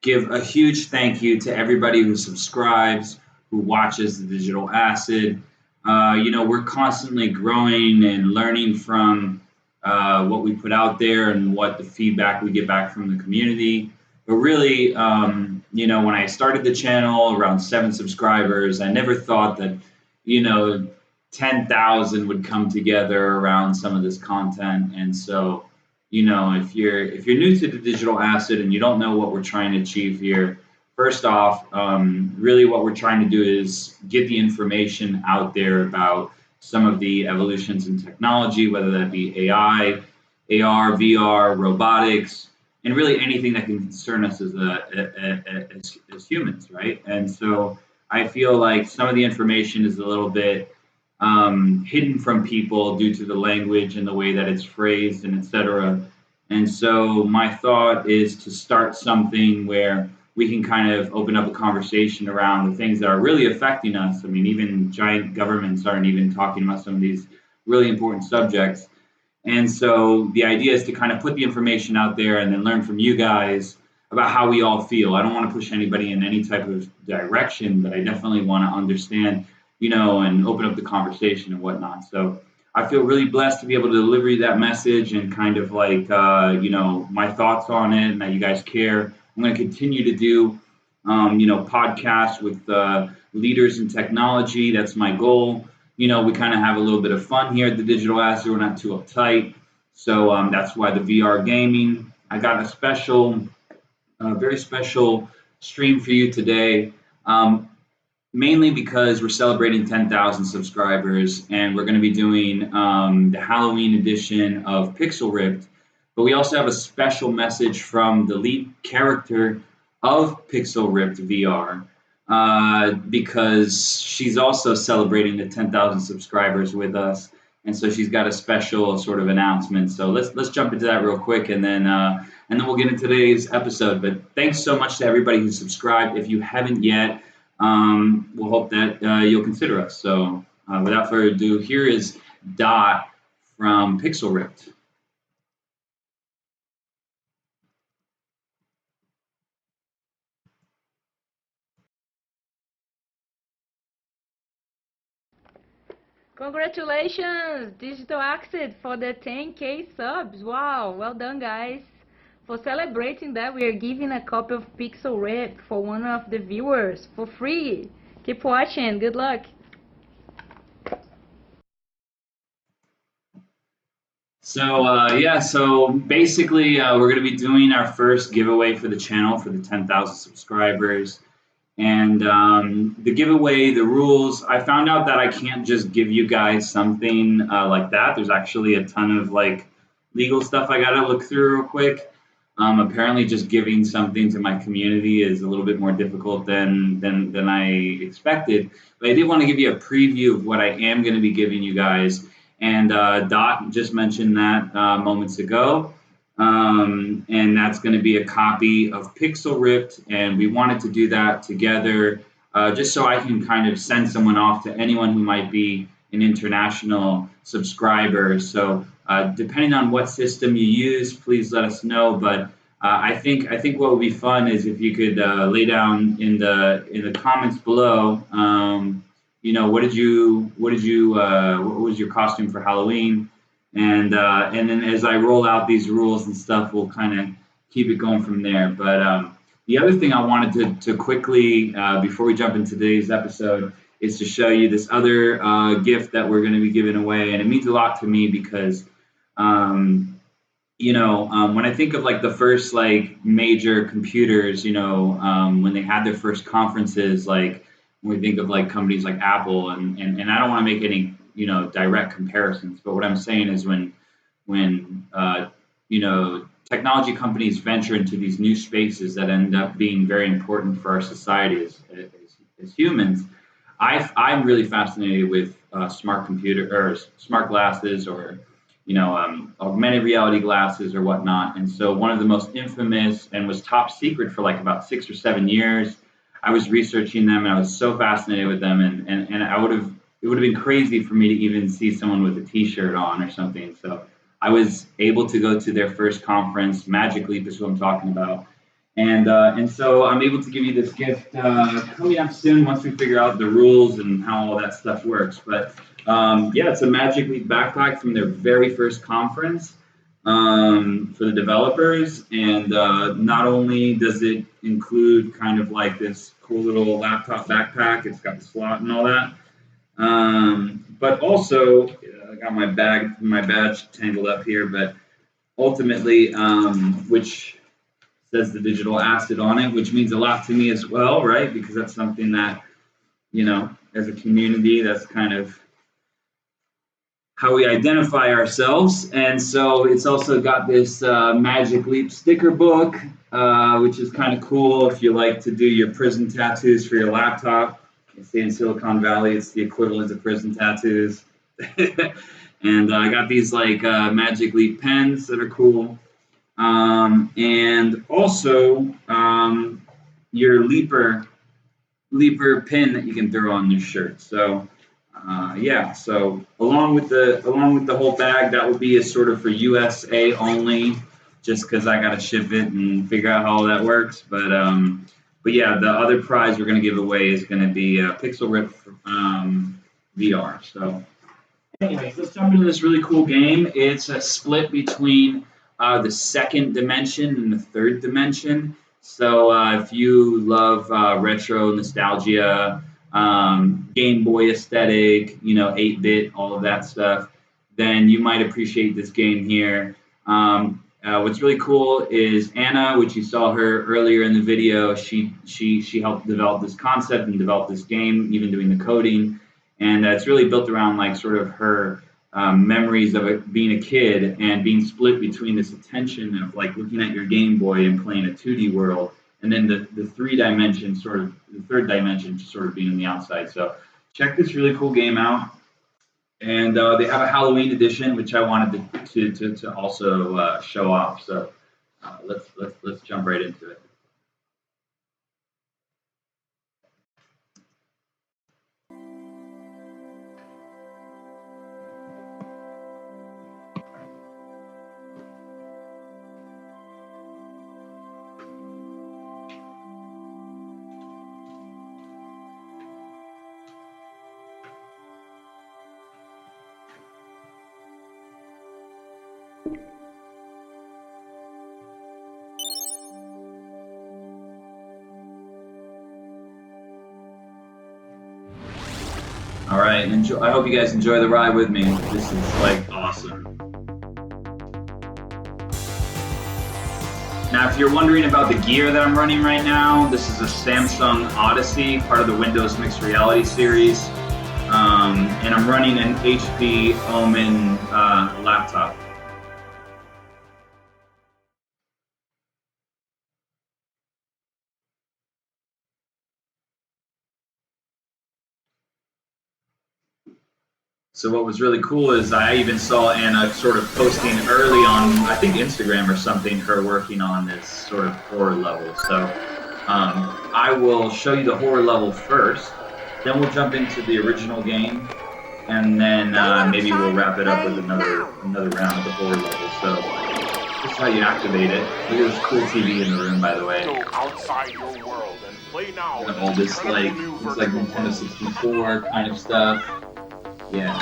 give a huge thank you to everybody who subscribes, who watches the Digital Acid. We're constantly growing and learning from what we put out there and what the feedback we get back from the community. But really, when I started the channel around 7 subscribers, I never thought that, you know, 10,000 would come together around some of this content. And so, if you're new to the digital asset and you don't know what we're trying to achieve here, first off, really what we're trying to do is get the information out there about some of the evolutions in technology, whether that be AI, AR, VR, robotics, and really anything that can concern us as humans, right? And so I feel like some of the information is a little bit hidden from people due to the language and the way that it's phrased and etc. And so my thought is to start something where we can kind of open up a conversation around the things that are really affecting us. I mean, even giant governments aren't even talking about some of these really important subjects. And so the idea is to kind of put the information out there and then learn from you guys about how we all feel. I don't want to push anybody in any type of direction, but I definitely want to understand, and open up the conversation and whatnot. So I feel really blessed to be able to deliver you that message and kind of like, my thoughts on it and that you guys care. I'm going to continue to do, podcasts with leaders in technology. That's my goal. We kind of have a little bit of fun here at the Digital Asset. We're not too uptight. So that's why the VR gaming. I got very special stream for you today. Mainly because we're celebrating 10,000 subscribers and we're going to be doing the Halloween edition of Pixel Ripped. But we also have a special message from the lead character of Pixel Ripped VR because she's also celebrating the 10,000 subscribers with us. And so she's got a special sort of announcement. So let's jump into that real quick and then we'll get into today's episode. But thanks so much to everybody who subscribed. If you haven't yet, we'll hope that you'll consider us. So without further ado, here is Dot from Pixel Ripped. Congratulations, Digital Access, for the 10K subs. Wow, well done, guys. For celebrating that, we are giving a copy of Pixel Ripped for one of the viewers for free. Keep watching. Good luck. So basically, we're going to be doing our first giveaway for the channel for the 10,000 subscribers. And the giveaway, the rules, I found out that I can't just give you guys something like that. There's actually a ton of like legal stuff I got to look through real quick. Apparently, just giving something to my community is a little bit more difficult than I expected. But I did want to give you a preview of what I am going to be giving you guys. And Dot just mentioned that moments ago. And that's going to be a copy of Pixel Ripped. And we wanted to do that together just so I can kind of send someone off to anyone who might be an international subscriber. So depending on what system you use, please let us know. But I think what would be fun is if you could lay down in the comments below. What was your costume for Halloween? And then as I roll out these rules and stuff, we'll kind of keep it going from there. But the other thing I wanted to quickly, before we jump into today's episode, is to show you this other gift that we're going to be giving away, and it means a lot to me because, when I think of like the first like major computers, when they had their first conferences, like when we think of like companies like Apple, and I don't want to make any direct comparisons, but what I'm saying is when technology companies venture into these new spaces that end up being very important for our society as humans, I'm really fascinated with smart computer or smart glasses or augmented reality glasses or whatnot. And so one of the most infamous and was top secret for like about 6 or 7 years. I was researching them and I was so fascinated with them, and it would have been crazy for me to even see someone with a T-shirt on or something. So I was able to go to their first conference. Magic Leap is what I'm talking about. And so I'm able to give you this gift coming up soon once we figure out the rules and how all that stuff works. But yeah, it's a Magic Leap backpack from their very first conference for the developers. And not only does it include kind of like this cool little laptop backpack, it's got the slot and all that. But also, I got my badge tangled up here, but ultimately, which says the digital asset on it, which means a lot to me as well, right? Because that's something that, as a community, that's kind of how we identify ourselves. And so it's also got this Magic Leap sticker book, which is kind of cool if you like to do your prison tattoos for your laptop. I say in Silicon Valley, it's the equivalent of prison tattoos. And I got these like Magic Leap pens that are cool. And also your leaper pin that you can throw on your shirt. So yeah, so along with the whole bag, that would be a sort of for USA only, just because I got to ship it and figure out how all that works. But yeah, the other prize we're going to give away is going to be Pixel Rip VR. So anyways, let's jump into this really cool game. It's a split between the second dimension and the third dimension. So if you love retro nostalgia, Game Boy aesthetic, 8-bit, all of that stuff, then you might appreciate this game here. What's really cool is Ana, which you saw her earlier in the video. She helped develop this concept and develop this game, even doing the coding, and it's really built around like sort of her memories of being a kid and being split between this attention of like looking at your Game Boy and playing a 2D world, and then the third dimension sort of being on the outside. So check this really cool game out. And they have a Halloween edition, which I wanted to also show off. So let's jump right into it. All right, I hope you guys enjoy the ride with me. This is like awesome. Now, if you're wondering about the gear that I'm running right now, this is a Samsung Odyssey, part of the Windows Mixed Reality series, and I'm running an HP Omen laptop. So what was really cool is I even saw Ana sort of posting early on, I think Instagram or something, her working on this sort of horror level. So I will show you the horror level first, then we'll jump into the original game, and then maybe we'll wrap it up with another round of the horror level. So this is how you activate it. Look at this cool TV in the room, by the way. Go outside your world and play now. And all this like it's like Nintendo 64 kind of stuff. Yeah.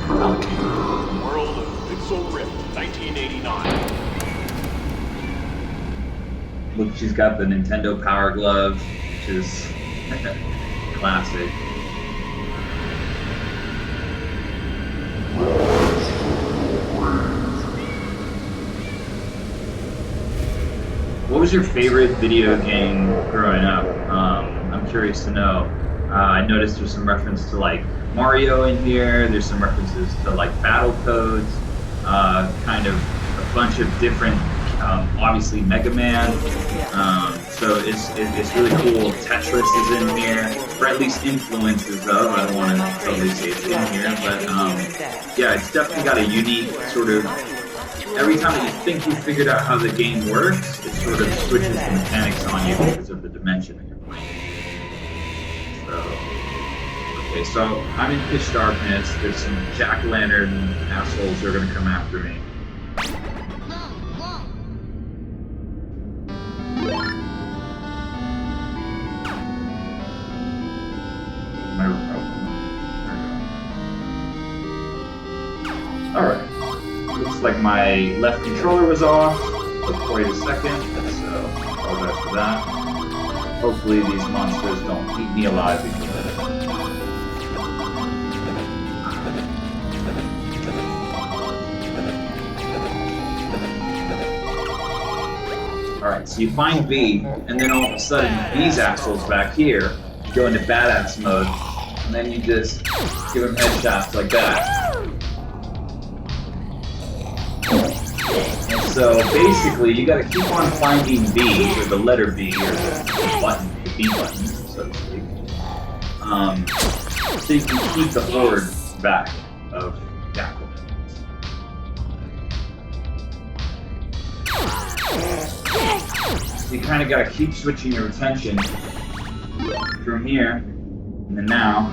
World of Pixel Rip, 1989. Look, she's got the Nintendo Power Glove, which is classic. What was your favorite video game growing up? I'm curious to know. I noticed there's some reference to like Mario in here. There's some references to like Battletoads, kind of a bunch of different, obviously Mega Man. So it's really cool. Tetris is in here, or at least influences of. I don't want to totally say it's in here, but yeah, it's definitely got a unique sort of. Every time that you think you figured out how the game works, it sort of switches the mechanics on you because of the dimension that you're playing. Okay, so I'm in pitch darkness. There's some jack-o'-lantern assholes who are going to come after me. looks like my left controller was off. But wait a second, so apologize for that. Hopefully these monsters don't eat me alive because of it. Alright, so you find B, and then all of a sudden these assholes back here go into badass mode, and then you just give them headshots like that. And so basically you gotta keep on finding B, or the letter B, or the button, the B button, so to speak. So you can keep the horde back of Jackal. So you kind of got to keep switching your attention from here, and then now,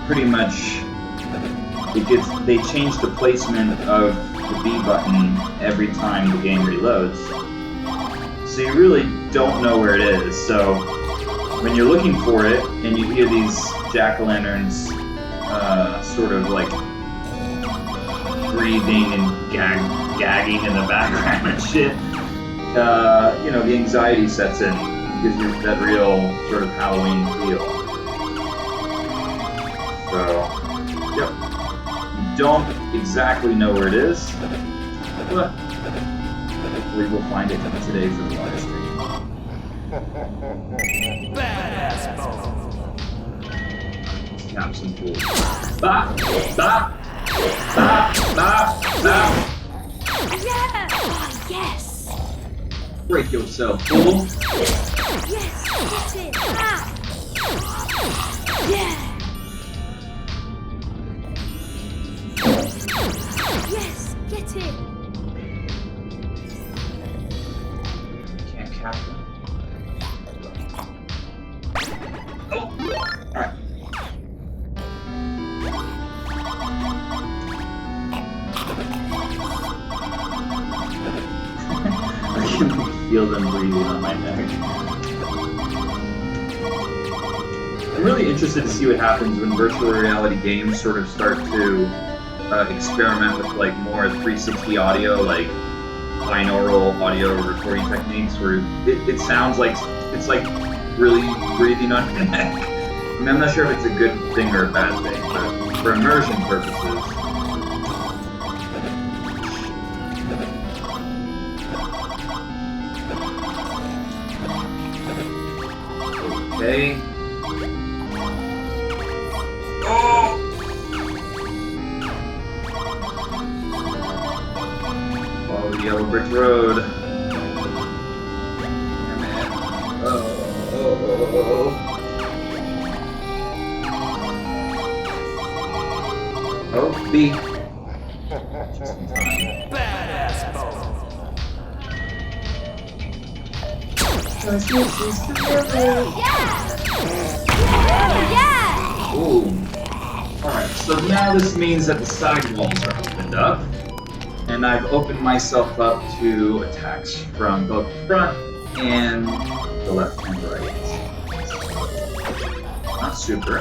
pretty much, they change the placement of the B button every time the game reloads. So you really don't know where it is. So when you're looking for it, and you hear these jack-o'-lanterns sort of like breathing and gagging in the background and shit, you know, the anxiety sets in. It gives you that real sort of Halloween feel. So, yep. You don't exactly know where it is, but hopefully we'll find it today for the live stream. Badass mode. Snap some fools. Bop! Bop! Bop! Bop! Bop! Yeah! Oh, yes! Break yourself, fool! Yes! That's it! Ah! Yeah! Yes! Get it! Can't capture. Oh! Alright. I can feel them breathing on my neck. I'm really interested to see what happens when virtual reality games sort of start to experiment with like more 360 audio, like binaural audio recording techniques, where it sounds like it's like really breathing on your neck. I mean, I'm not sure if it's a good thing or a bad thing, but for immersion purposes. Okay. Oh! Follow the yellow brick road. Damn it. Oh, B. Just in time. Badass mode. Yeah! Ooh. Alright, so now this means that the sidewalls are opened up, and I've opened myself up to attacks from both the front and the left and right. Not super.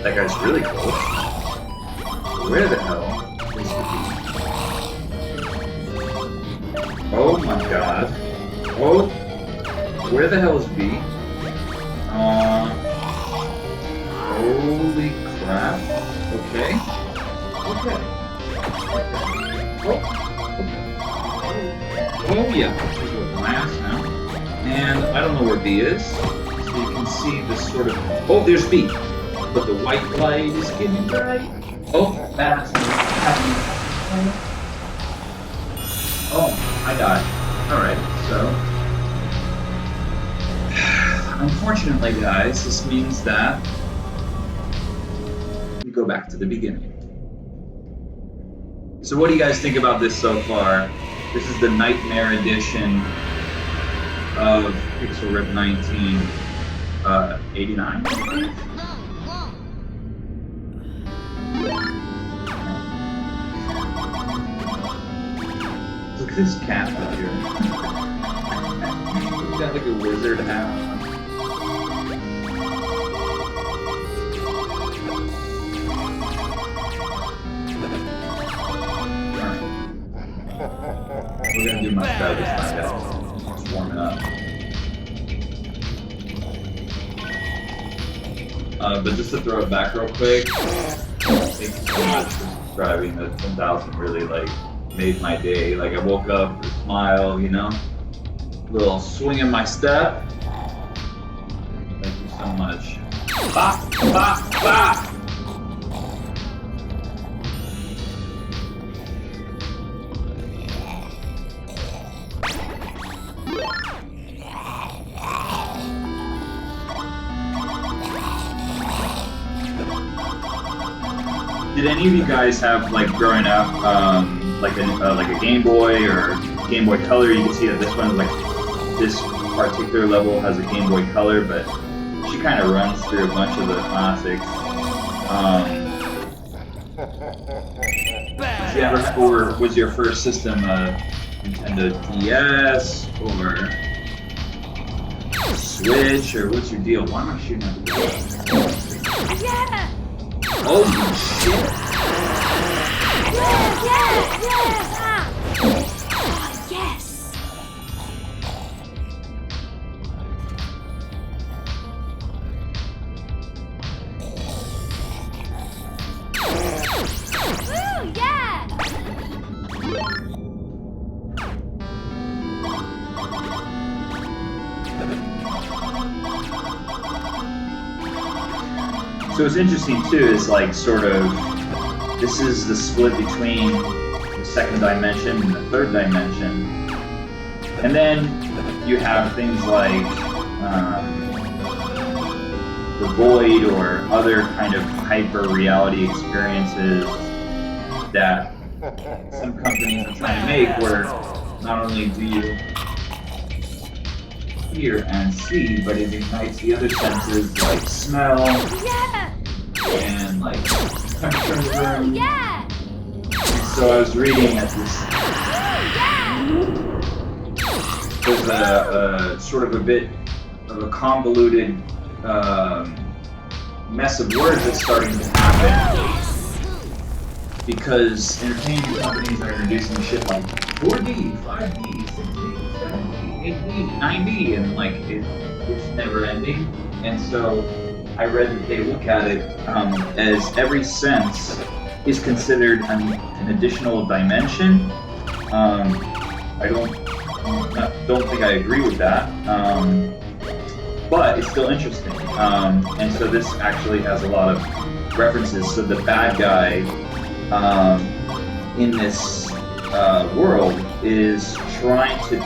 That guy's really close. Where the hell is the B? Oh my god. Oh! Where the hell is B? Holy crap. Okay. Okay. Oh yeah. There's a glass now. And I don't know where B is. So you can see this sort of... Oh, there's B. But the white light is getting bright. Oh, that's happening. Oh, I died. Alright, so... Unfortunately, guys, this means that we go back to the beginning. So what do you guys think about this so far? This is the Nightmare edition of Pixel Rip 1989. Look at this cat up here. He's got like a wizard hat on. Alright. feeling much better this time, guys. It's warming up. But just to throw it back real quick, thank you so much for subscribing. The 10,000 really like made my day. Like I woke up with a smile, you know, little swing in my step. Thank you so much. Bop, bop, bop. Did any of you guys have, like, growing up, like a Game Boy or Game Boy Color? You can see that this one, like, this particular level has a Game Boy Color, but she kind of runs through a bunch of the classics. Or was your first system a Nintendo DS or Switch, or what's your deal? Why am I shooting at the wall? Yeah! Holy shit! Yeah! Oh, yes! Woo! Yeah! So what's interesting too is like sort of, this is the split between the second dimension and the third dimension. And then you have things like the void or other kind of hyper reality experiences that some companies are trying to make, where not only do you hear and see, but it ignites the other senses like smell Yeah! and like temperature in the room. Yeah! And so I was reading at this, there's a sort of a bit of a convoluted mess of words that's starting to happen because entertainment companies are introducing shit like 4D, 5D, 6D, 7D, 8D, 9D, and like it's never ending. And so I read that they look at it as every sense is considered an additional dimension. I don't think I agree with that, but it's still interesting. And so this actually has a lot of references. So the bad guy in this world is trying to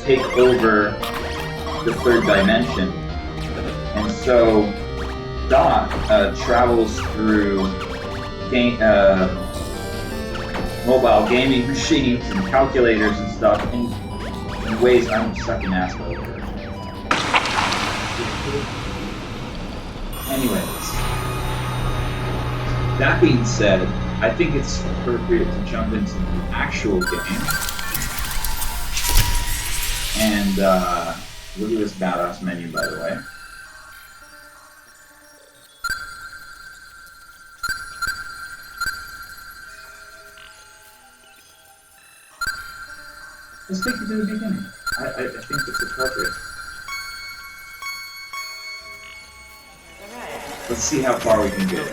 take over the third dimension. And so Doc travels through mobile gaming machines and calculators and stuff in ways I'm sucking ass over. Anyways, that being said, I think it's appropriate to jump into the actual game. And look at this badass menu, by the way. Let's take it to the beginning. I think it's appropriate. Let's see how far we can get.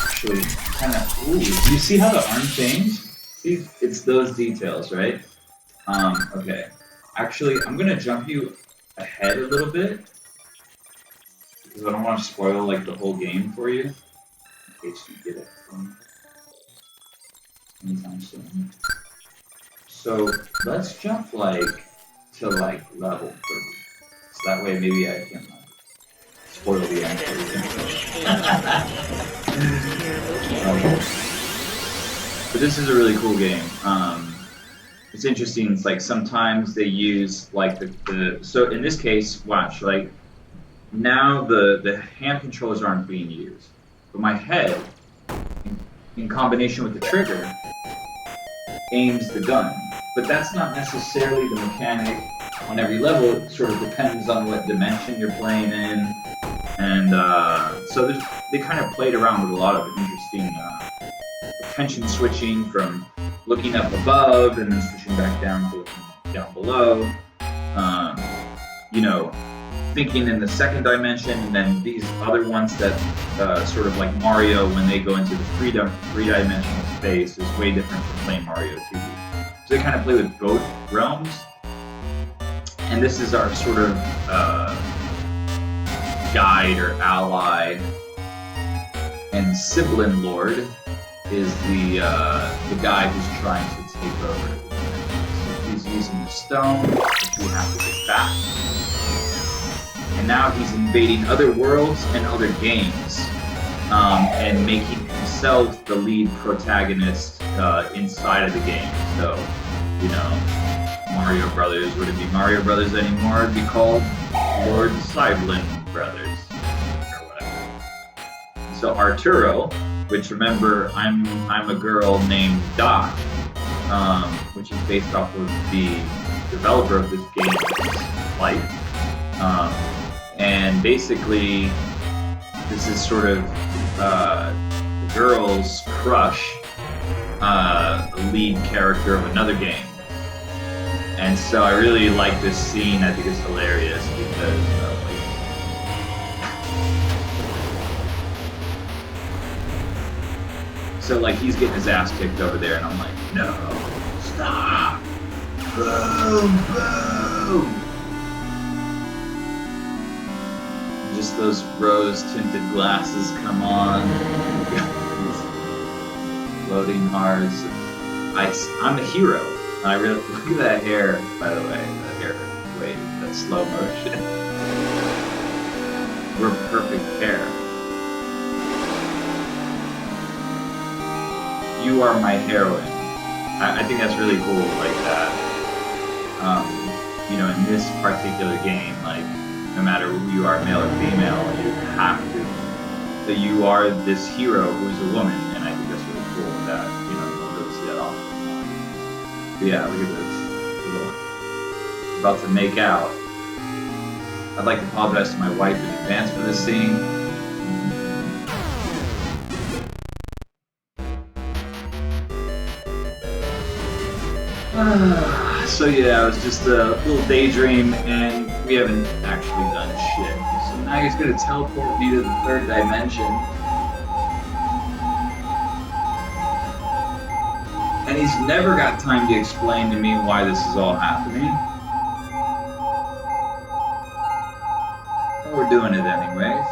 Actually, kind of, ooh, you see how the arm changed? See, it's those details, right? Okay. Actually, I'm gonna jump you ahead a little bit, because I don't want to spoil, like, the whole game for you, in case you get it from anytime soon. So, let's jump, like, to, like, level 30. So that way maybe I can, spoil the end for you. But this is a really cool game. It's interesting, it's like sometimes they use, like, so in this case, watch, like, now the hand controllers aren't being used, but my head, in combination with the trigger, aims the gun. But that's not necessarily the mechanic on every level. It sort of depends on what dimension you're playing in, And so they kind of played around with a lot of interesting attention switching from looking up above and then switching back down to looking down below. You know, thinking in the second dimension, and then these other ones that sort of like Mario, when they go into the three-dimensional space, is way different from playing Mario 2D. So they kind of play with both realms. And this is our sort of guide or ally. And Sibling Lord is the guy who's trying to take over. So he's using the stone, which we have to get back. And now he's invading other worlds and other games, and making himself the lead protagonist inside of the game. So, you know, Mario Brothers wouldn't be Mario Brothers anymore; it'd be called Lord Sibling Brothers or whatever. So Arturo, which remember, I'm a girl named Doc, which is based off of the developer of this game's life. And basically, this is sort of the girl's crush, lead character of another game. And so I really like this scene. I think it's hilarious because so like he's getting his ass kicked over there, and I'm like, no, stop, boom, boom. Just those rose-tinted glasses come on. Floating hearts. I'm a hero. I really look at that hair, by the way. The hair wave, that slow motion. We're perfect pair. You are my heroine. I think that's really cool, like that. You know, in this particular game, like, no matter who you are, male or female, you have to, that you are this hero who's a woman, and I think that's really cool that, you know, you don't really see that often. But yeah, look at this. Little, about to make out. I'd like to apologize to my wife in advance for this scene. So yeah, it was just a little daydream, and we haven't actually done shit. So now he's gonna teleport me to the third dimension. And he's never got time to explain to me why this is all happening. But we're doing it anyways.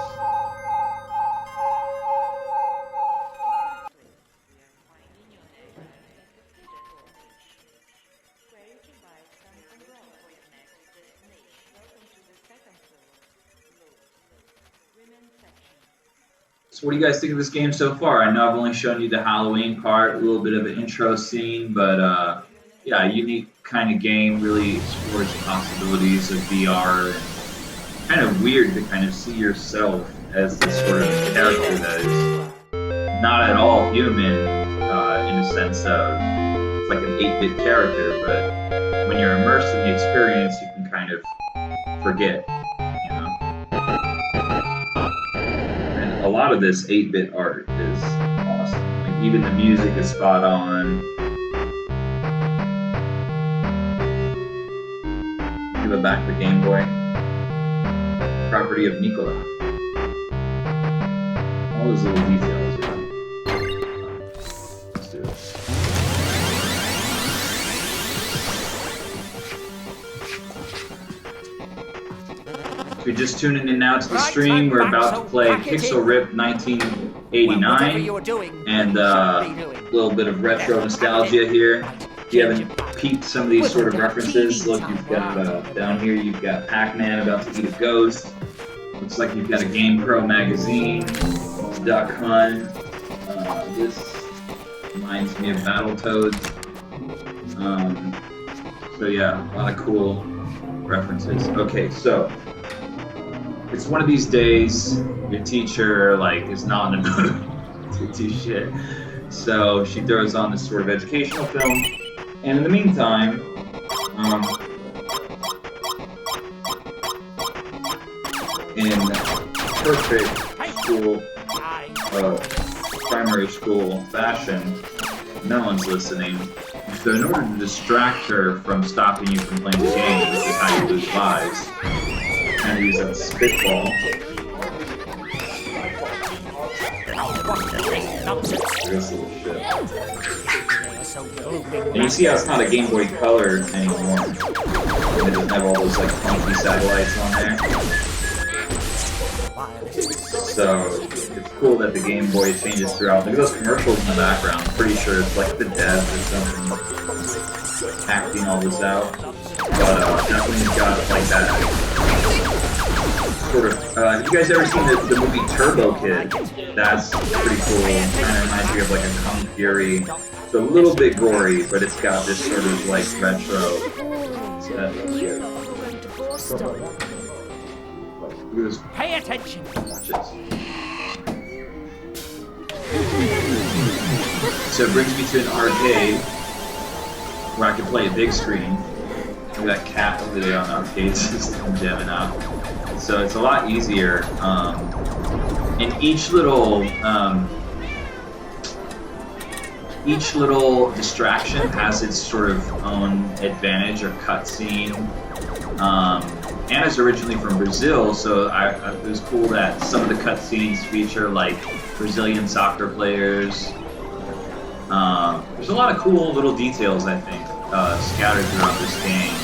So what do you guys think of this game so far? I know I've only shown you the Halloween part, a little bit of an intro scene, but yeah, a unique kind of game, really explores the possibilities of VR, and kind of weird to kind of see yourself as this sort of character that is not at all human, in a sense of, it's like an 8-bit character, but when you're immersed in the experience, you can kind of forget. A lot of this 8-bit art is awesome. Like, even the music is spot on. Give it back the Game Boy. Property of Nicola. All those little details. Yeah. Let's do it. If you're just tuning in now to the stream, we're about to play Pixel Rip 1989, and a little bit of retro nostalgia here. If you haven't peeped some of these sort of references, look, you've got, down here, you've got Pac-Man about to eat a ghost. Looks like you've got a GamePro magazine, Duck Hunt. This reminds me of Battletoads. So yeah, a lot of cool references. Okay, so it's one of these days, your teacher, like, is not in the mood to do shit. So she throws on this sort of educational film, and in the meantime, in perfect school, primary school fashion, no one's listening. So in order to distract her from stopping you from playing the game, which is how you lose lives, kind of use that spitball. This little shit. And you see how it's not a Game Boy Color anymore. And it doesn't have all those like funky satellites on there. So it's cool that the Game Boy changes throughout. Look at those commercials in the background. I'm pretty sure it's like the devs or something acting all this out. But definitely got like that sort of. Have you guys ever seen the movie Turbo Kid? That's pretty cool. Kind of reminds me of like a Kung Fury. It's a little bit gory, but it's got this sort of like retro. Pay attention. So it brings me to an arcade where I can play a big screen. Look at that cat over there on the arcade system jamming out. So it's a lot easier. And each little distraction has its sort of own advantage or cutscene. Anna's originally from Brazil, so it was cool that some of the cutscenes feature like Brazilian soccer players. There's a lot of cool little details, I think, scattered throughout this game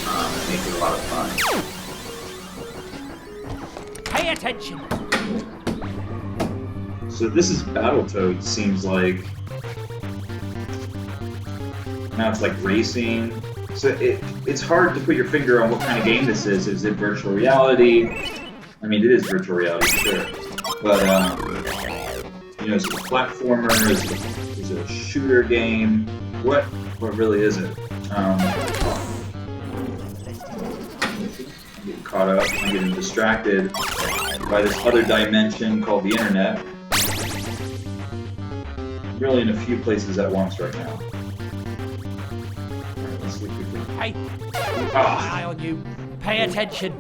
that make it a lot of fun. Pay attention. So this is Battletoads, seems like. Now it's like racing. So it's hard to put your finger on what kind of game this is. Is it virtual reality? I mean, it is virtual reality, sure. But, you know, is it a platformer? Is it a shooter game? What really is it? I'm getting caught up. I'm getting distracted by this other dimension called the internet. I'm really in a few places at once right now. Hey, keep an eye on you. Pay attention.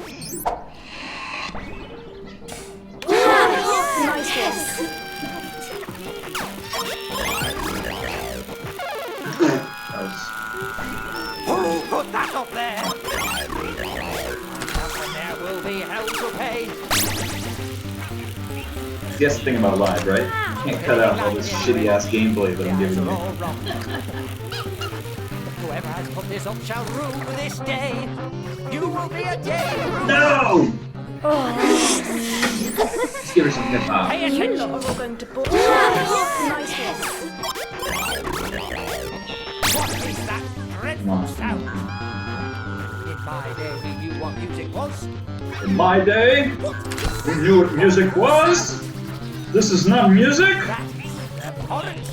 Who put that up there? And there will be hell to pay. That's the thing about live, right? You can't cut out all this shitty ass gameplay that I'm giving you. Whoever has put this up shall rue this day. You will be a day. No! Let's give her some hip hop. Pay attention. Are going to bore. What is that dreadful sound? In my day, we knew what music was. In my day, we knew what music was. This is not music. That is abhorrent.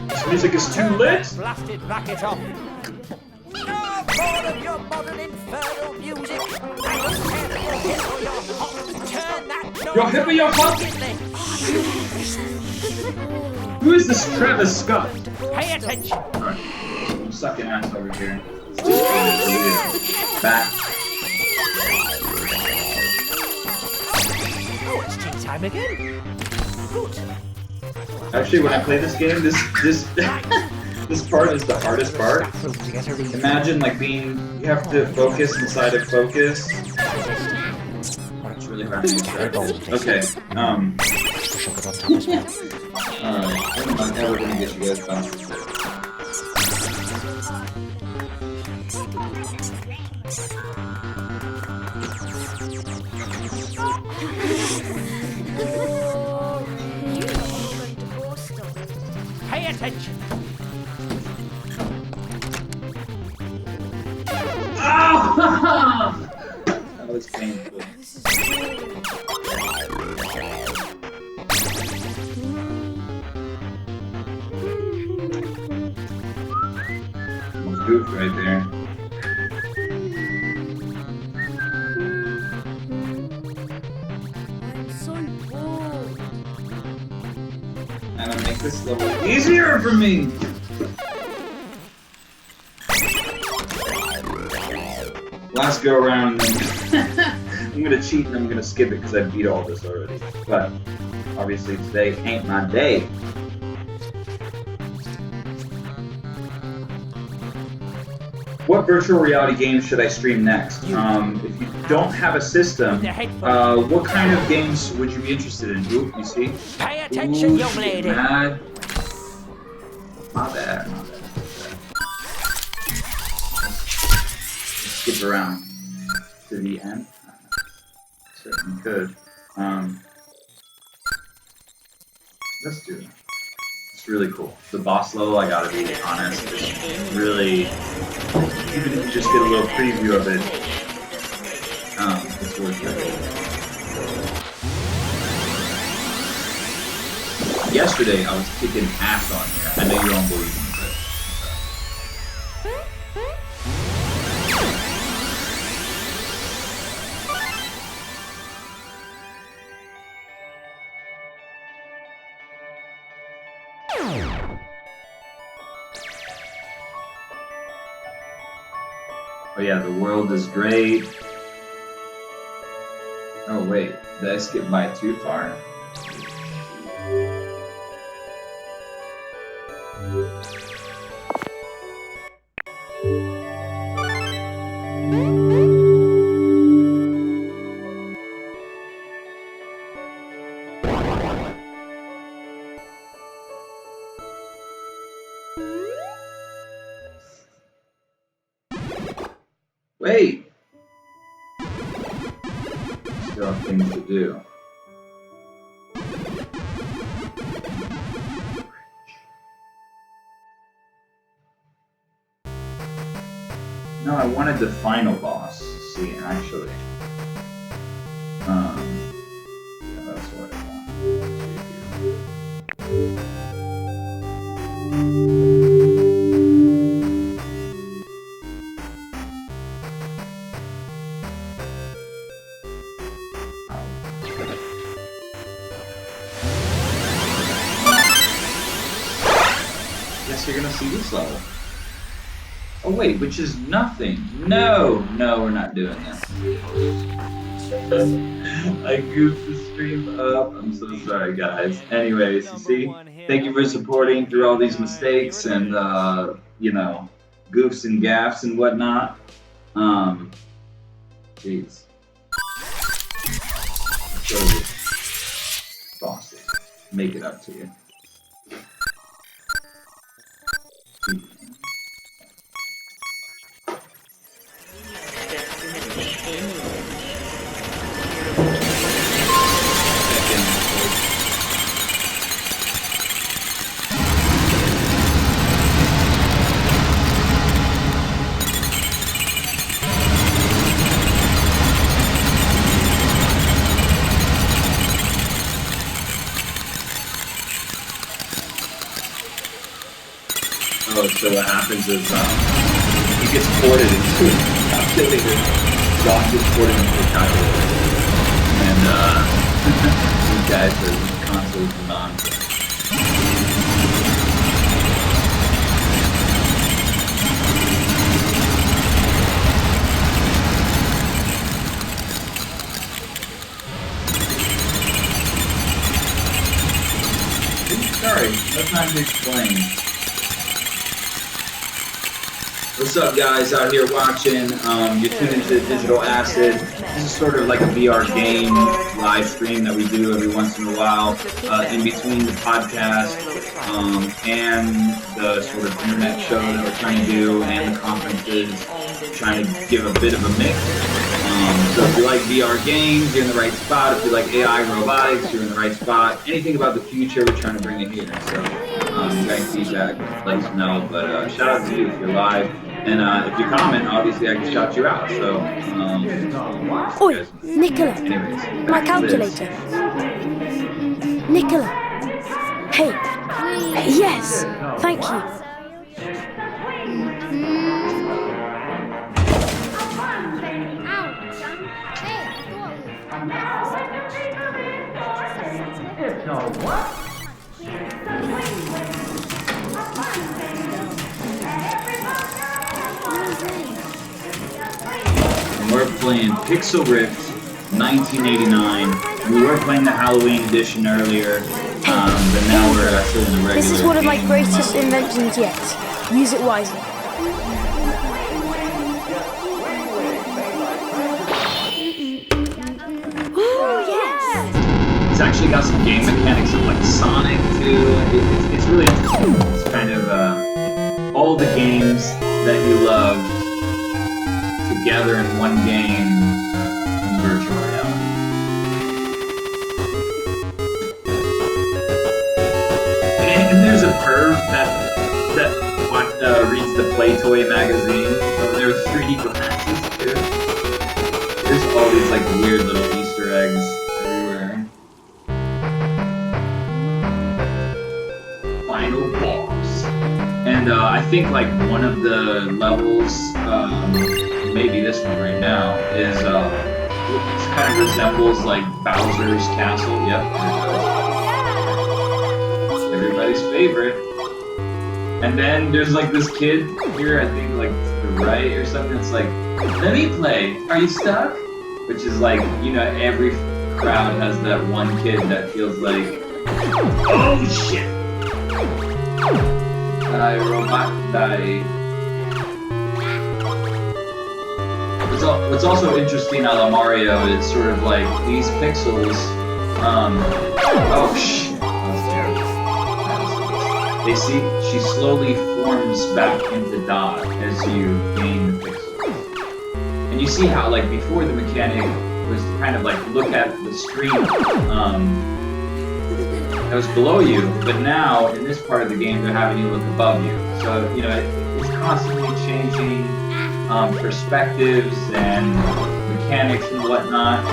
This music is too lit. Blasted racket off. No more of your modern infernal music. I don't care that you're hip or you're hot. Turn that noise You're hip or you're hot? Who is this Travis Scott? Pay attention. Alright, I'm sucking ass over here. Back. Oh, it's tea time again. Good. Actually, when I play this game, this this part is the hardest part. Imagine like you have to focus inside of focus. It's really hard to distract. Okay. I'm never gonna get you guys back. Pay attention. That was painful. Goof right there. I'm so bored. I'm gonna make this level easier for me. Last go around, I'm gonna cheat and I'm gonna skip it because I beat all this already. But obviously today ain't my day. What virtual reality games should I stream next? If you don't have a system, what kind of games would you be interested in? Ooh, you see? Pay attention, young lady. Mad. My bad. Skip around to the end. Certainly could. Let's do it. It's really cool. The boss level, I gotta be honest, is really, even if you just get a little preview of it, it's worth it. Yesterday, I was kicking ass on here. I know you don't believe me, but... Oh yeah, the world is great. Oh wait, did I skip by too far? Wait! Still have things to do. No, I wanted the final boss. See, actually. Yeah, that's what I want. Guess you're gonna see this level. Oh wait, which is nothing. No, we're not doing this. I goofed the stream up. I'm so sorry, guys. Anyways, you see, thank you for supporting through all these mistakes and you know, goofs and gaffs and whatnot. Jeez. Let's go to this boss. Make it up to you. Oh, so what happens is he gets ported into a calculator. John gets ported into a calculator. And these guys are consoles of nonsense. Sorry, that's not to explain. What's up, guys out here watching? You're tuned into Digital Acid. This is sort of like a VR game live stream that we do every once in a while, in between the podcast and the sort of internet show that we're trying to do, and the conferences, trying to give a bit of a mix. So if you like VR games, you're in the right spot. If you like AI and robotics, you're in the right spot. Anything about the future, we're trying to bring it here. So you guys feedback, let us know. But shout out to you if you're live. And if you comment, obviously I can shout you out. So, Oi, Nicola. anyways, My back to this. calculator. Nicola. Hey. Yes. Thank you. And we're playing Pixel Rift 1989. We were playing the Halloween edition earlier, but now we're still in the regular. This is one of my game. greatest inventions yet. Use it wisely. Oh, yes! It's actually got some game mechanics of like Sonic too. It's really interesting. It's kind of all the games that you love together in one game in virtual reality. And there's a perv that reads the Play Toy magazine. So there are 3D glasses too. There's all these like weird little Easter eggs everywhere. Final boss. And I think like one of the levels, maybe this one right now, is it kind of resembles like Bowser's Castle. Yep, there it goes. Everybody's favorite. And then there's like this kid here, I think like to the right or something. It's like, let me play. Are you stuck? Which is like, you know, every crowd has that one kid that feels like, oh shit! Die, robot, die. What's also interesting about Mario is sort of like these pixels, oh shit. They see she slowly forms back into dot as you gain the pixels. And you see how like before the mechanic was to kind of like look at the screen that was below you, but now in this part of the game they're having you look above you. So, you know, it's constantly changing perspectives and mechanics and whatnot.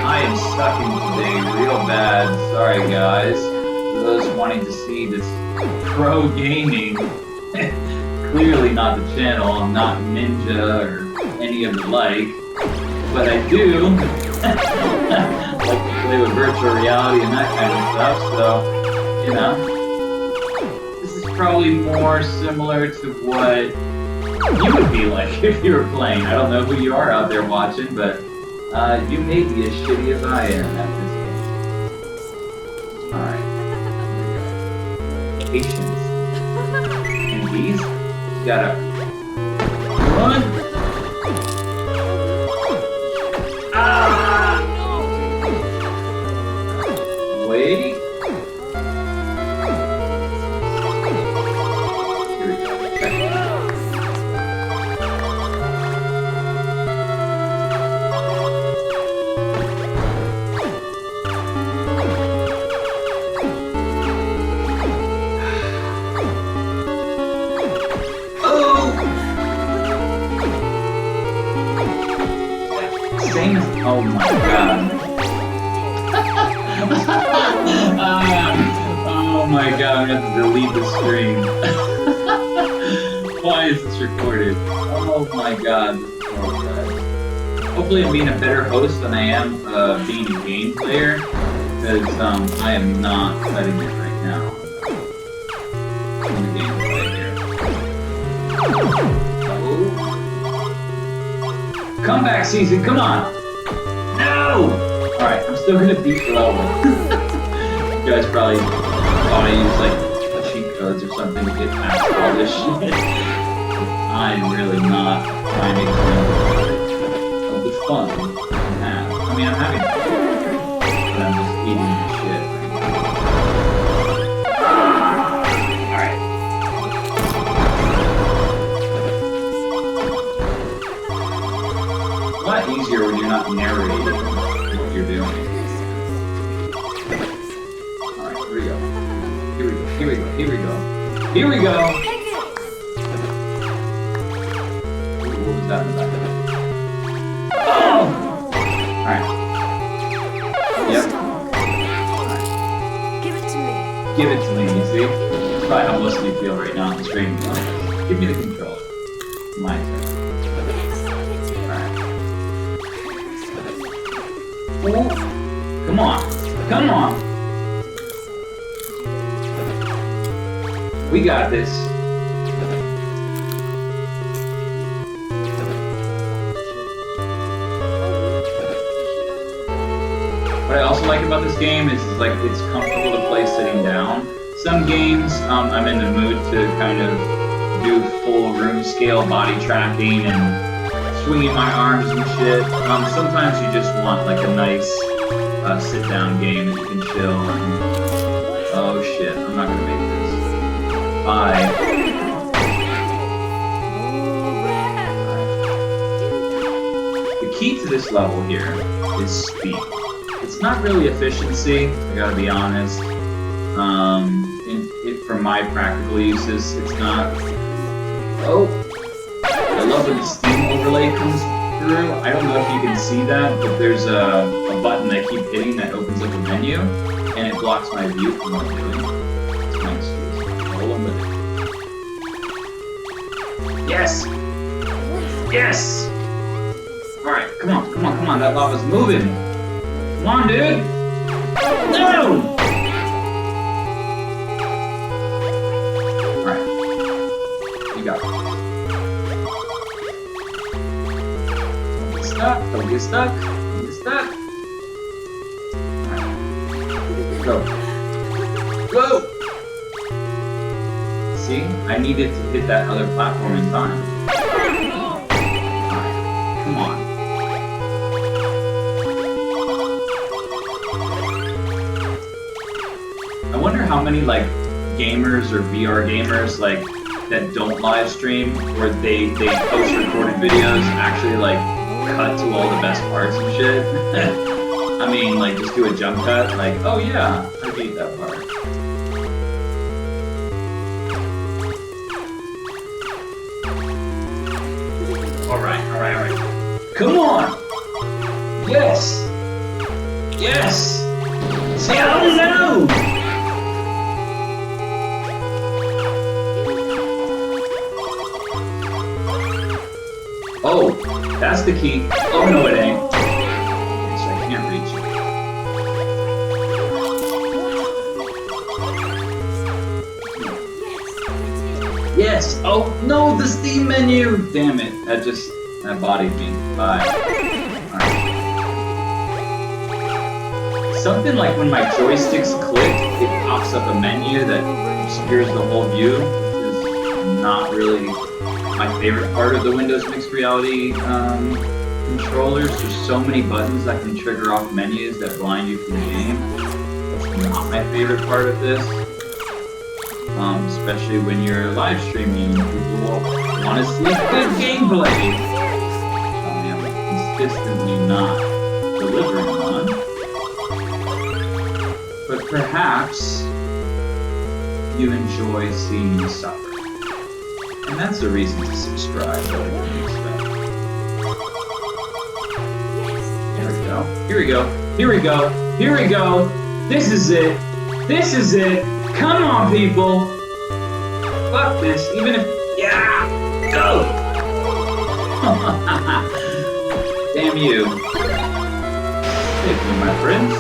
I am sucking today real bad. Sorry guys. For those wanting to see this pro gaming, clearly not the channel. I'm not Ninja or any of the like. But I do like to play with virtual reality and that kind of stuff, so, you know. This is probably more similar to what you would be like if you were playing. I don't know who you are out there watching, but you may be as shitty as I am at this game. Alright. Patience. And these, you gotta run. Ah! Wait. Here we go. Check it out. Oh my god. Oh my god, I'm gonna have to delete the stream. Why is this recorded? Oh my god, this is so bad. Hopefully I'm being a better host than I am being a game player, because I am not cutting it right now. In the gameplay here. Oh. Comeback season, come on! No! Alright, I'm still gonna beat the level. You guys probably thought I used like cheat codes or something to get past all this shit. I'm really not trying to get of the fun I have. I mean, I'm having fun, but I'm just eating this shit right now. Alright. It's a lot easier when you're not narrating what you're doing. Alright, here we go. Here we go, here we go, here we go. Here we go! Ooh, what was that in the back of it? Oh! Alright. Yep. Alright. Give it to me. Give it to me, you see? That's probably how most of you feel right now on the stream. Give me the controller. My turn. Come on. Come on. We got this. What I also like about this game is like it's comfortable to play sitting down. Some games I'm in the mood to kind of do full room scale body tracking and swinging my arms and shit. Sometimes you just want like a nice sit down game that you can chill and oh shit, I'm not gonna make this. Bye. The key to this level here is speed. It's not really efficiency, I gotta be honest. For my practical uses, it's not. Oh, I love when the Steam overlay comes through. I don't know if you can see that, but there's a button I keep hitting that opens up a menu, and it blocks my view from what I'm doing. It's my excuse. Roll them with it. Yes! Yes! Alright, come on, that lava's moving! Come on, dude! No! Alright. You got it. Don't get stuck. Alright. Go. See? I needed to hit that other platform in time. Alright. Come on. I wonder how many like gamers or VR gamers like that don't live stream or they post recorded videos actually like cut to all the best parts and shit. I mean like just do a jump cut like oh yeah I beat that part. Alright. Come on! Yes! See, I don't know! Oh, that's the key. Oh, no, it ain't. So I can't reach it. Yes! Oh, no, the Steam menu! Damn it, that bodied me. Bye. Alright. Something like when my joysticks click, it pops up a menu that obscures the whole view, which is not really my favorite part of the Windows Mixed Reality controllers. There's so many buttons that can trigger off menus that blind you from the game. That's not my favorite part of this. Especially when you're live streaming and people want to see good gameplay. I am consistently not delivering on. But perhaps you enjoy seeing me suffer. And that's a reason to subscribe, what I can expect. Here we go. This is it. Come on, people. Fuck this, even if, yeah, go. Damn you. Save me, my friends.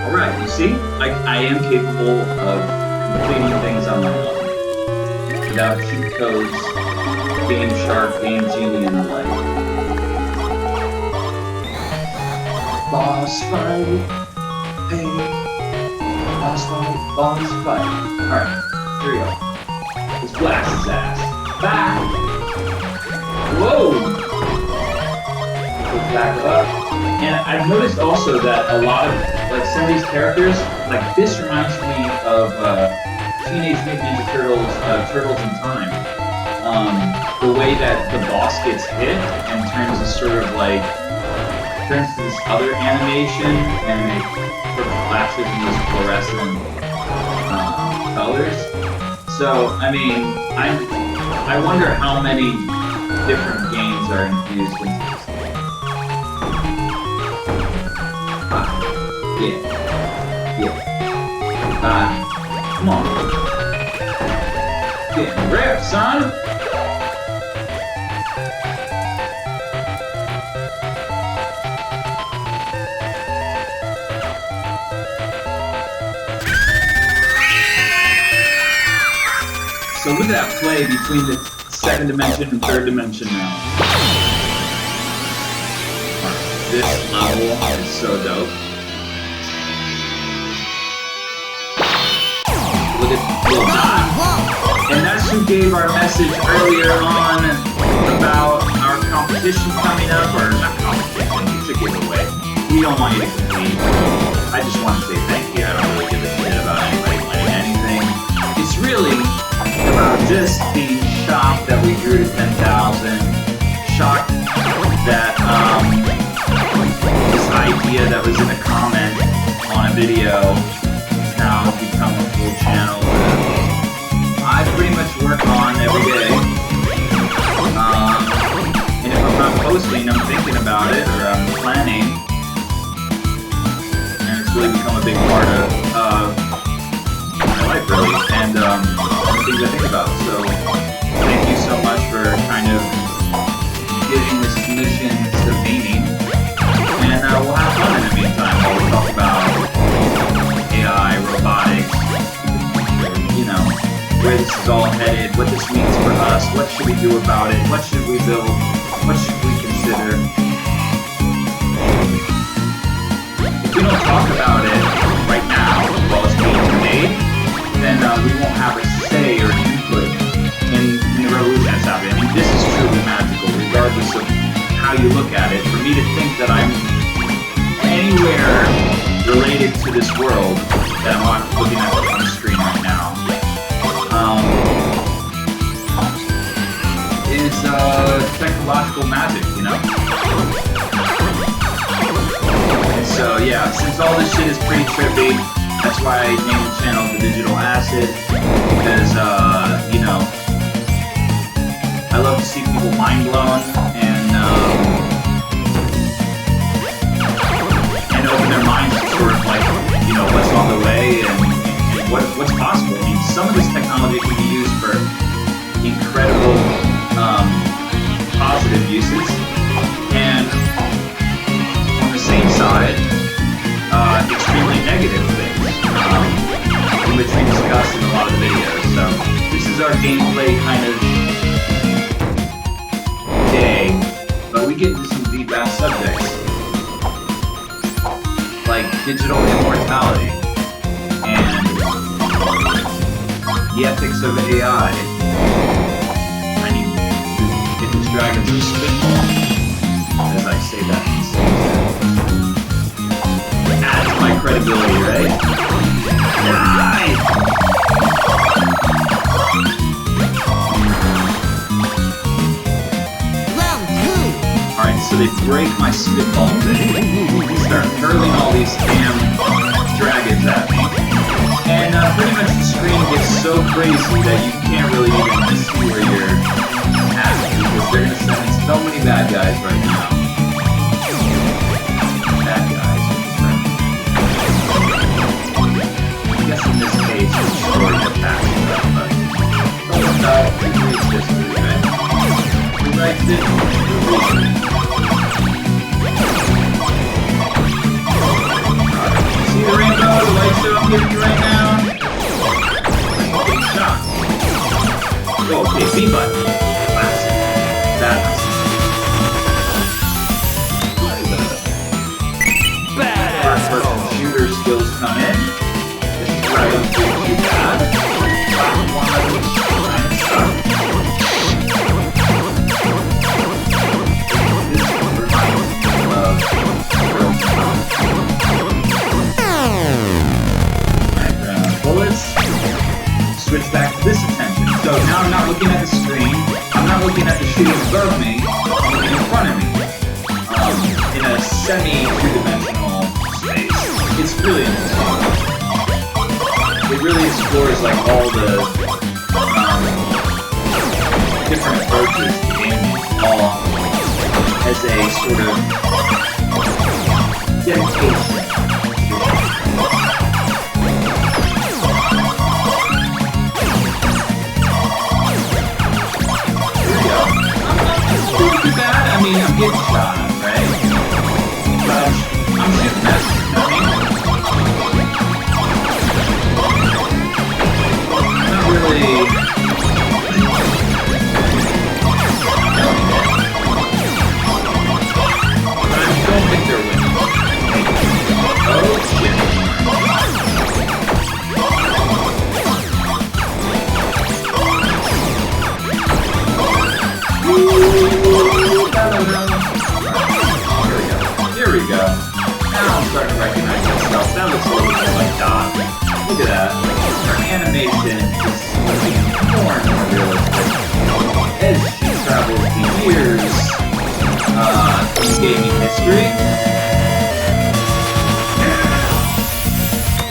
Alright, you see, I am capable of completing things on my own without cheat codes, Game Shark, Game Genie, and the like. Boss fight, hey, boss fight. Alright, here we go. Let's blast his ass. Back! Whoa! Let's back up. And I've noticed also that a lot of, like some of these characters, like this reminds me of Teenage Mutant Ninja Turtles, Turtles in Time. The way that the boss gets hit and turns to sort of like, turns to this other animation and it sort of flashes in these fluorescent colors. So, I mean, I wonder how many different games are infused into this game. Yeah. Come on. Getting ripped, son! So look at that play between the second dimension and third dimension now. this level is so dope. Look at little Dot. And that's who gave our message earlier on about our competition coming up, or not competition, it's a giveaway. We don't want you to compete. I just want to say thank you. I don't really give a shit about anybody winning anything. It's really about just being shocked that we grew to 10,000. Shocked that this idea that was in a comment on a video has now become a full channel that I pretty much work on every day. And if I'm not posting, I'm thinking about it, or I'm planning. And it's really become a big part of my life, really, and the things I think about. So thank you so much for kind of giving this mission some meaning. And we'll have fun in the meantime while we talk about AI, robotics, you know, where this is all headed, what this means for us, what should we do about it, what should we build, what should we consider. If we don't talk about it right now while it's being made, then we won't have a say or input in the revolution that's happening. I mean, this is truly magical, regardless of how you look at it. For me to think that I'm anywhere related to this world that I'm looking at on the screen right now is technological magic, you know? And so, yeah, since all this shit is pretty trippy, that's why I named the channel The Digital Acid, because, you know, I love to see people mind blown and open their minds to sort of like, you know, what's on the way and what's possible. I mean, some of this technology can be used for incredible positive uses, and on the same side, extremely negative things, which we discussed in a lot of the videos. So this is our gameplay kind of day, but we get into some deep ass subjects like digital immortality and the ethics of AI. I need to get these dragons to spitball as I say that. Adds my credibility, right? Die! Alright, so they break my spitball thing. They start hurling all these damn dragons at me. And pretty much the screen gets so crazy that you can't really even see where you're at, because they're going to send in so many bad guys right now. Bad guys. I guess in this case, it's sort of passing up, but usually it's just really good. Who writes it? See the rainbow, the light show I'm giving you right now? Getting shocked. Oh, okay, B button. Classic. That's badass. First shooter skills come in. This is where I don't feel too bad. One of those kind of stuff. This reminds me of Girl Scout. Bullets. Switch back to this attention. So now I'm not looking at the screen. I'm not looking at the shooting above me. I'm looking in front of me. In a semi-two-dimensional space. It's really interesting. It really explores like all the different approaches to gaming, all as a sort of dedication. I mean, I'm getting shot, right? But I'm shooting at it, you know what I mean? I'm not really... But I don't think Now I'm starting to recognize myself. That looks a little bit like Doc. Look at that. Her animation is looking more and more realistic. As she travels the years in gaming history.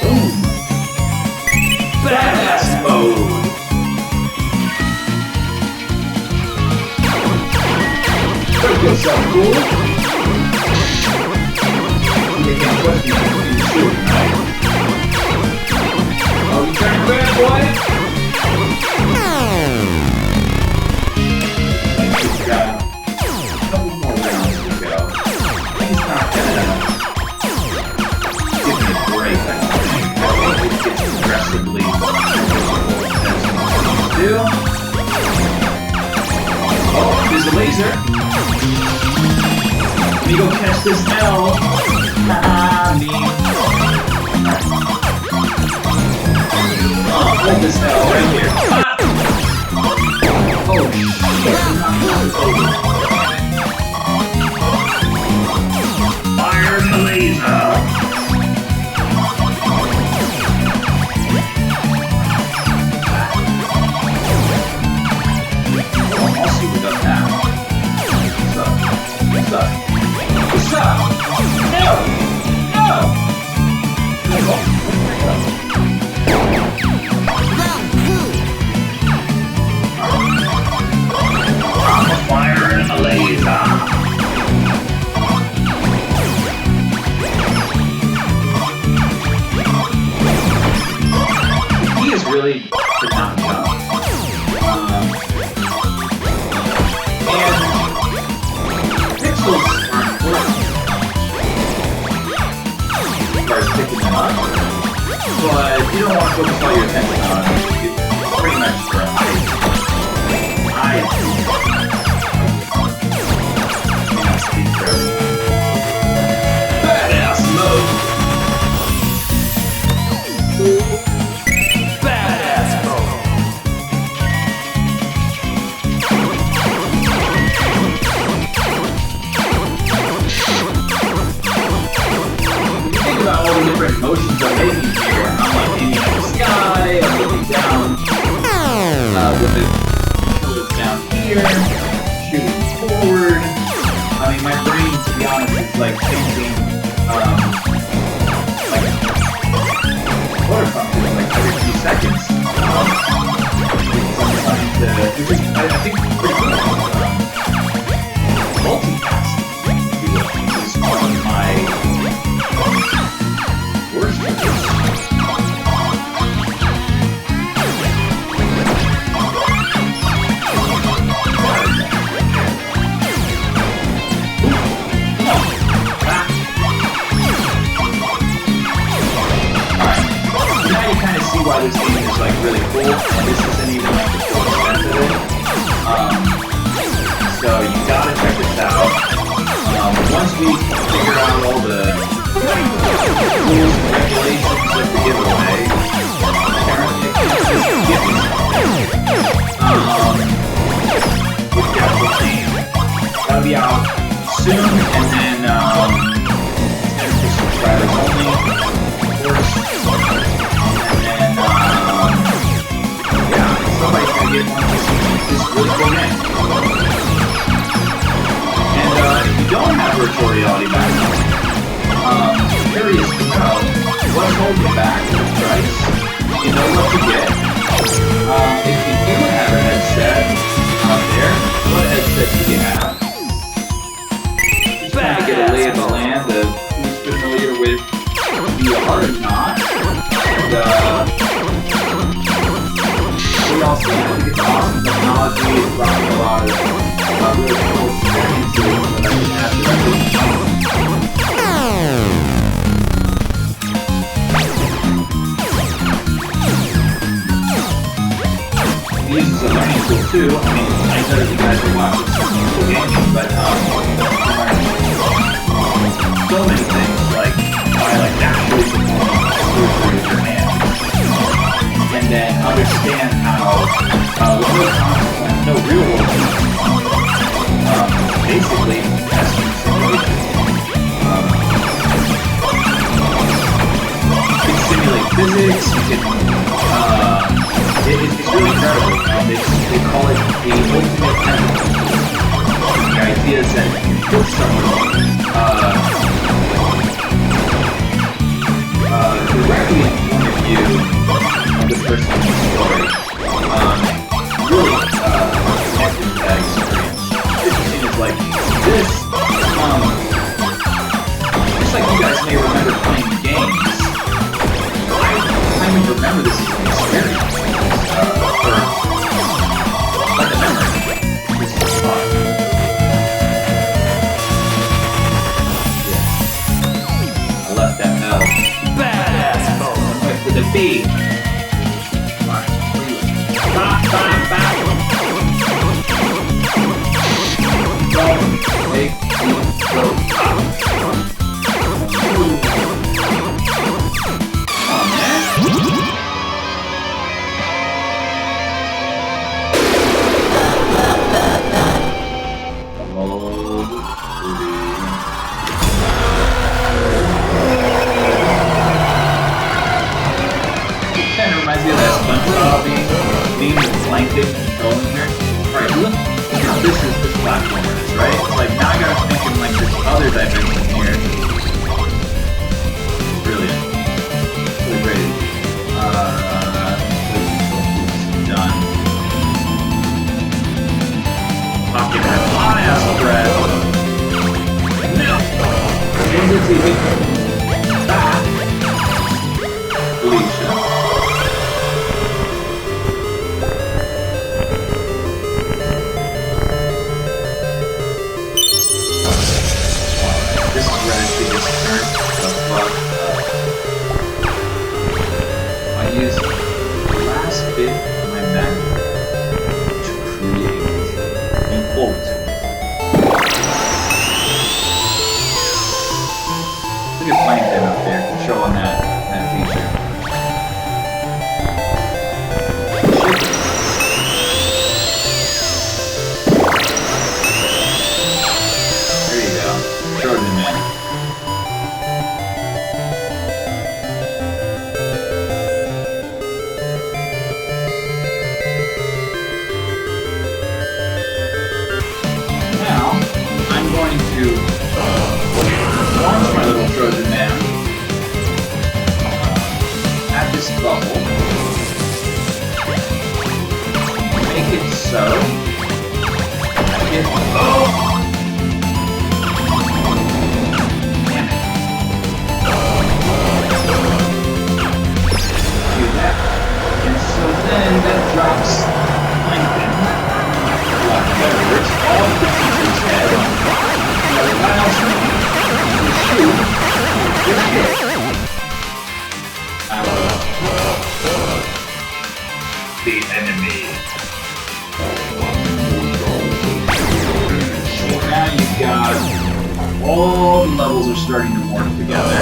Boom! Badass mode! Make yourself cool. You can't question me when you shoot, right? Oh, you turning red, boy? He's got a couple more rounds to go. He's not gonna give me a break, I think. I think it gets progressively do. Oh, there's a laser. Let me go catch this L. Me. Oh, hold this L right here. Ah! Oh, shit. Fire the laser. I'll see what does now. What's up? What's up? What's up? No! No! I'm a fire and a laser. He is really phenomenal. And pixels are important as far as picking them up, but you don't want to focus all your attention on it. It's pretty much for height. Badass mode. Badass mode. Think about all the different motions I'm making here. I'm like aiming at the sky, I'm looking down with it down here, shooting forward. I mean, my brain, to be honest, is like changing like motor functions like every few seconds. Which is, I think, pretty cool. Multitasking, if you will, is one of my worst triggers. Why this game is like really cool, and this isn't even like the full extent of it. So you gotta check this out. Once we figure out all the rules and regulations of the giveaway, apparently it's just giving with Capital Name. That'll be out soon, and then it's for subscribers only, of course. Somebody's gonna get one of this really cool game. And if you don't have virtual reality background, curious to know what's holding you back with the price. You know what to get. If you do have a headset out there, what headset do you have? Just trying to get a lay of the land of who's familiar with VR or not. And, we all see, I think it's awesome technology, it's brought a lot of really cool experiences that I can have directly. He uses a learning tool too. I mean, I know that you guys are watching some cool gaming, but so many things, like by like naturally performing your hand. And then understand how remote consequence, no real world basically testing simulation. physics. You can, it's really incredible. They call it the ultimate chemical. The idea is that if you put someone directly in front of you, the person in the story, really connected to that experience. Interesting is like this, just like you guys may remember playing games, I kind of remember this as an experience, or like a memory. This is fun. Yeah. I left that note. Badass mode. Went for the beat. Alright, bop, bop, bop. Go, make, go, pop. Come on, man. Kind of reminds me of that SpongeBob meme with Plankton controlling her. Alright, look how this platformer is, right? It's like, now I gotta think in like this other dimension here. Brilliant. Really great. Done. Pocket that hot-ass breath. No! Into TV. Back. Alicia. This is where I see this turn the fuck up. I use the last bit of my magic to create the ultimate. Look at Plankton up there controlling that feature. There you go. Trojan Man. Now, I'm going to launch my little Trojan Man at this bubble. Make it so. Oh! Do that. And so then that drops Plankton. It's all the creature's head. Everybody else shoot. Good hit. The enemy. So now you've got all the levels are starting to morph together.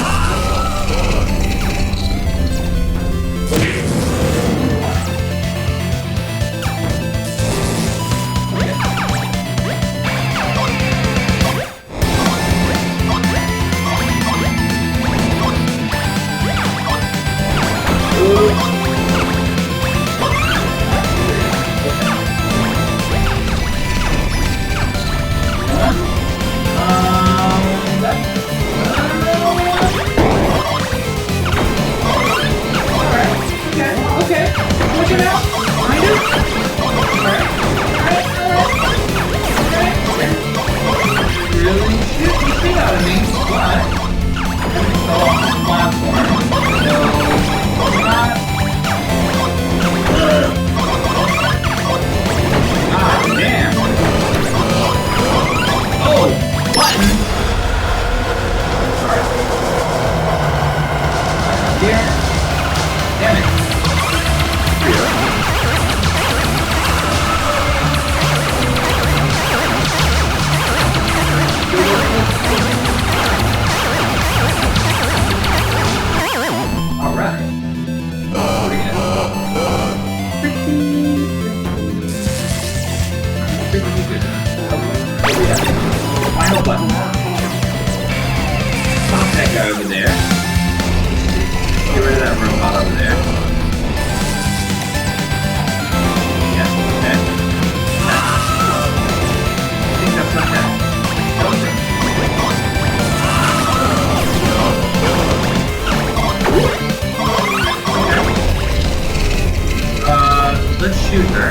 Final button. Pop that guy over there. get rid of that robot over there. Yeah, okay. I think that's okay. Okay. Let's shoot her.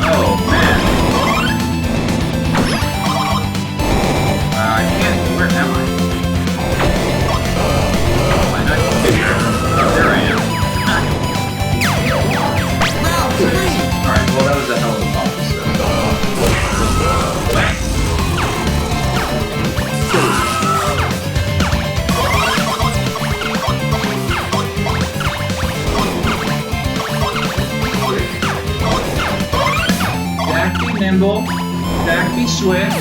Oh man. I can't. Where am I? Am I not here? Oh, there I am. Alright, well that was a hell of a bump, so. Bang. Jack be nimble, Jack be swift.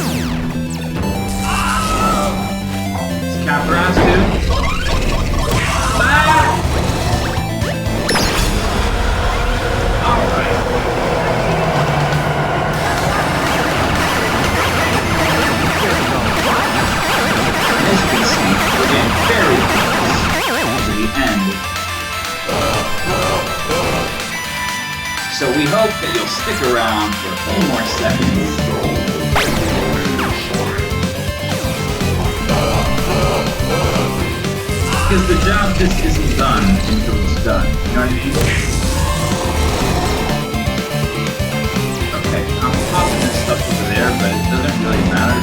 Let's cap around too. Ah! Alright. As you can see, we're getting very close to the end. So we hope that you'll stick around for a few more seconds. Because the job just isn't done until it's done. You know what I mean? Okay, I'm popping this stuff over there, but it doesn't really matter.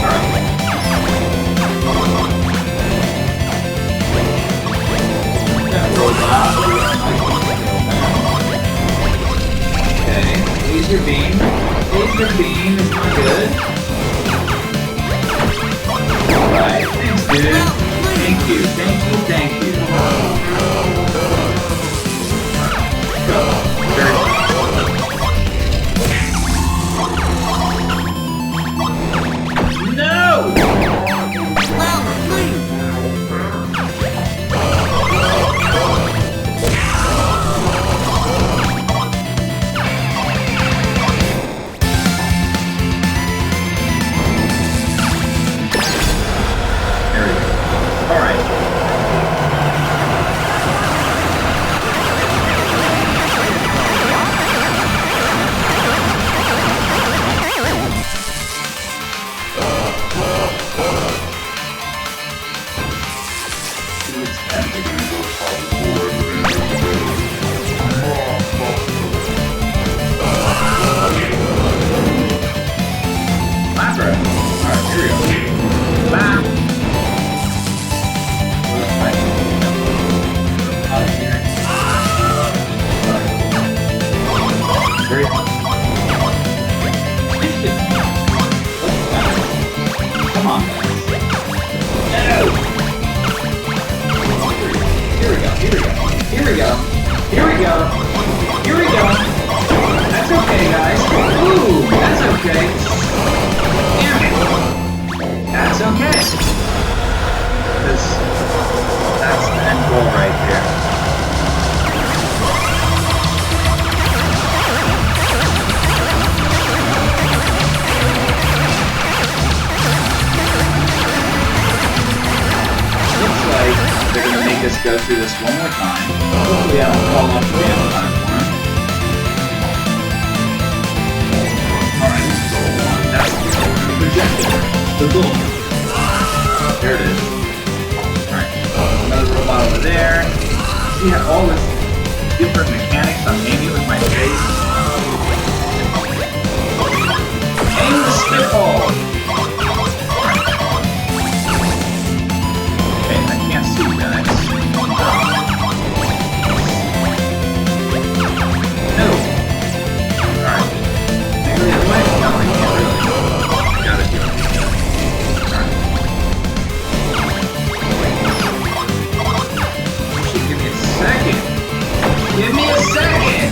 Alright. Okay, laser beam. Laser beam is not good. Alright, thanks dude. Thank you, thank you, thank you. Go. Very good. No! Go through this one more time. Hopefully I don't fall off the damn platform. Alright, that's the projector. The boom. There it is. Alright, another robot over there. See how all this different mechanics I'm aiming with my face. Aim the spitball! Okay, I can't see guys. No! Alright. Maybe the way? No, I can't really. Gotta do it. Alright. Actually, give me a second! Give me a second!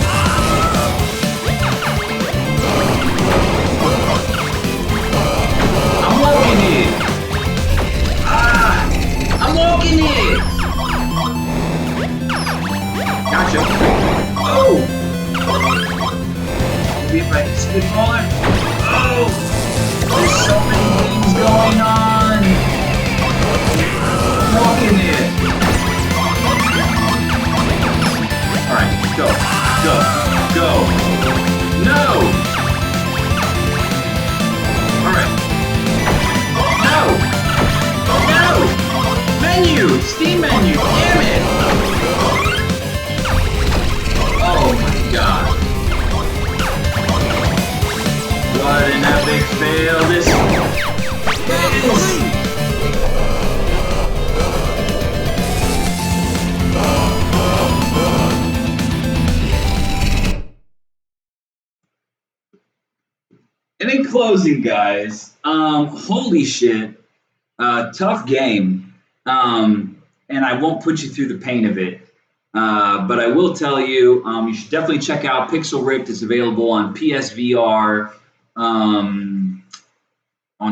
smaller. Oh, there's so many things going on. Look at it. All right, go, go, go. No. All right. No. No. Menu. Steam menu. Damn it. Oh my God. What an epic fail this is! And in closing, guys, holy shit, tough game. And I won't put you through the pain of it. But I will tell you, you should definitely check out Pixel Ripped. It's available on PSVR, on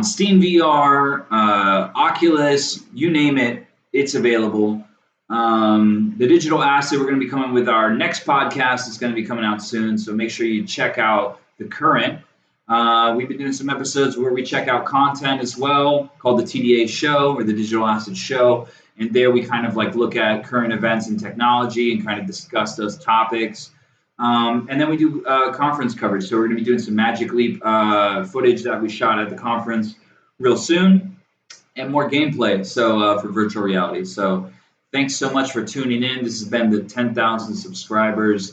Steam VR, Oculus, you name it, it's available. The Digital Acid, we're going to be coming with our next podcast. It's going to be coming out soon, so make sure you check out the current. We've been doing some episodes where we check out content as well, called the TDA Show or the Digital Acid Show. And there we kind of like look at current events and technology and kind of discuss those topics. And then we do conference coverage. So we're going to be doing some Magic Leap footage that we shot at the conference real soon, and more gameplay. So for virtual reality. So thanks so much for tuning in. This has been the 10,000 subscribers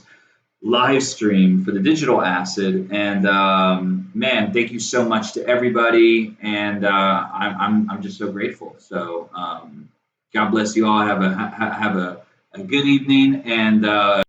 live stream for the Digital Acid. And man, thank you so much to everybody. And I'm just so grateful. So God bless you all. Have a good evening, and